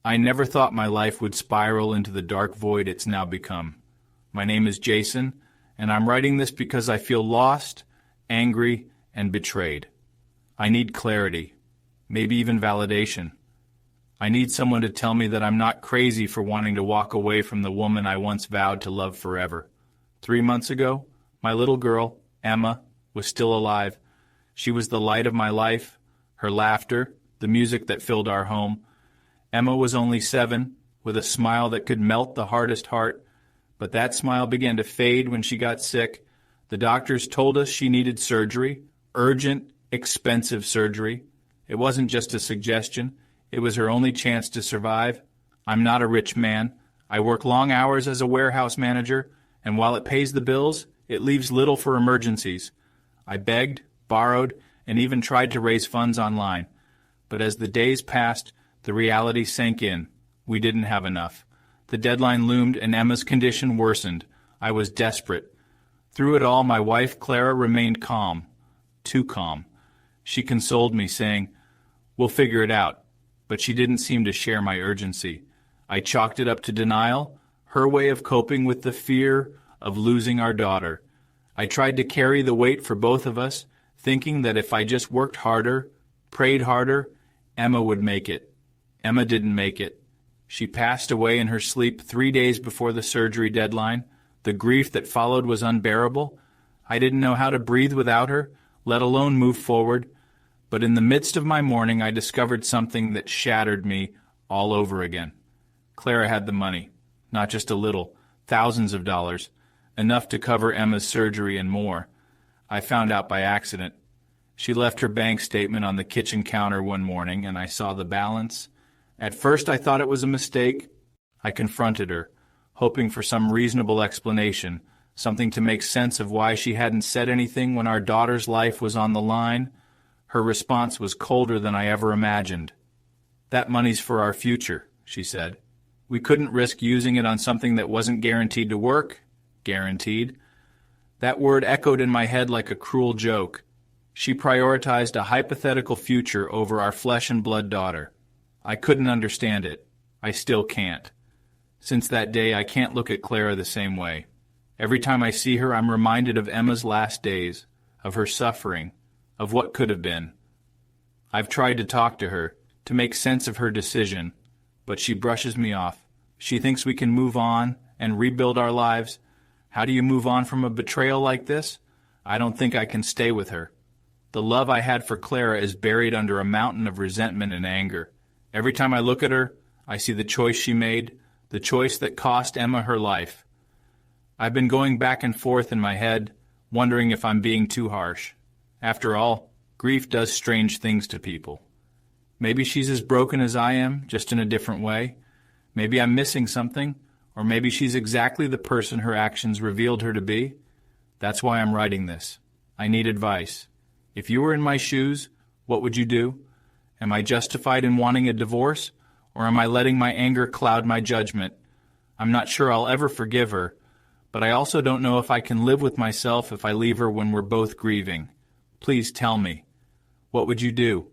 I never thought my life would spiral into the dark void it's now become. My name is Jason, and I'm writing this because I feel lost, angry, and betrayed. I need clarity, maybe even validation. I need someone to tell me that I'm not crazy for wanting to walk away from the woman I once vowed to love forever. 3 months ago, my little girl, Emma, was still alive. She was the light of my life, her laughter, the music that filled our home. Emma was only 7, with a smile that could melt the hardest heart, but that smile began to fade when she got sick. The doctors told us she needed surgery, urgent, expensive surgery. It wasn't just a suggestion. It was her only chance to survive. I'm not a rich man. I work long hours as a warehouse manager, and while it pays the bills, it leaves little for emergencies. I begged, borrowed, and even tried to raise funds online. But as the days passed, the reality sank in. We didn't have enough. The deadline loomed and Emma's condition worsened. I was desperate. Through it all, my wife, Clara, remained calm. Too calm. She consoled me, saying, "We'll figure it out." But she didn't seem to share my urgency. I chalked it up to denial, her way of coping with the fear of losing our daughter. I tried to carry the weight for both of us, thinking that if I just worked harder, prayed harder, Emma would make it. Emma didn't make it. She passed away in her sleep 3 days before the surgery deadline. The grief that followed was unbearable. I didn't know how to breathe without her, let alone move forward. But in the midst of my mourning, I discovered something that shattered me all over again. Clara had the money, not just a little, thousands of dollars, enough to cover Emma's surgery and more. I found out by accident. She left her bank statement on the kitchen counter one morning, and I saw the balance. At first I thought it was a mistake. I confronted her, hoping for some reasonable explanation, something to make sense of why she hadn't said anything when our daughter's life was on the line. Her response was colder than I ever imagined. "That money's for our future," she said. "We couldn't risk using it on something that wasn't guaranteed to work." Guaranteed. That word echoed in my head like a cruel joke. She prioritized a hypothetical future over our flesh and blood daughter. I couldn't understand it. I still can't. Since that day, I can't look at Clara the same way. Every time I see her, I'm reminded of Emma's last days, of her suffering, of what could have been. I've tried to talk to her, to make sense of her decision, but she brushes me off. She thinks we can move on and rebuild our lives. How do you move on from a betrayal like this? I don't think I can stay with her. The love I had for Clara is buried under a mountain of resentment and anger. Every time I look at her, I see the choice she made, the choice that cost Emma her life. I've been going back and forth in my head, wondering if I'm being too harsh. After all, grief does strange things to people. Maybe she's as broken as I am, just in a different way. Maybe I'm missing something, or maybe she's exactly the person her actions revealed her to be. That's why I'm writing this. I need advice. If you were in my shoes, what would you do? Am I justified in wanting a divorce, or am I letting my anger cloud my judgment? I'm not sure I'll ever forgive her, but I also don't know if I can live with myself if I leave her when we're both grieving. Please tell me. What would you do?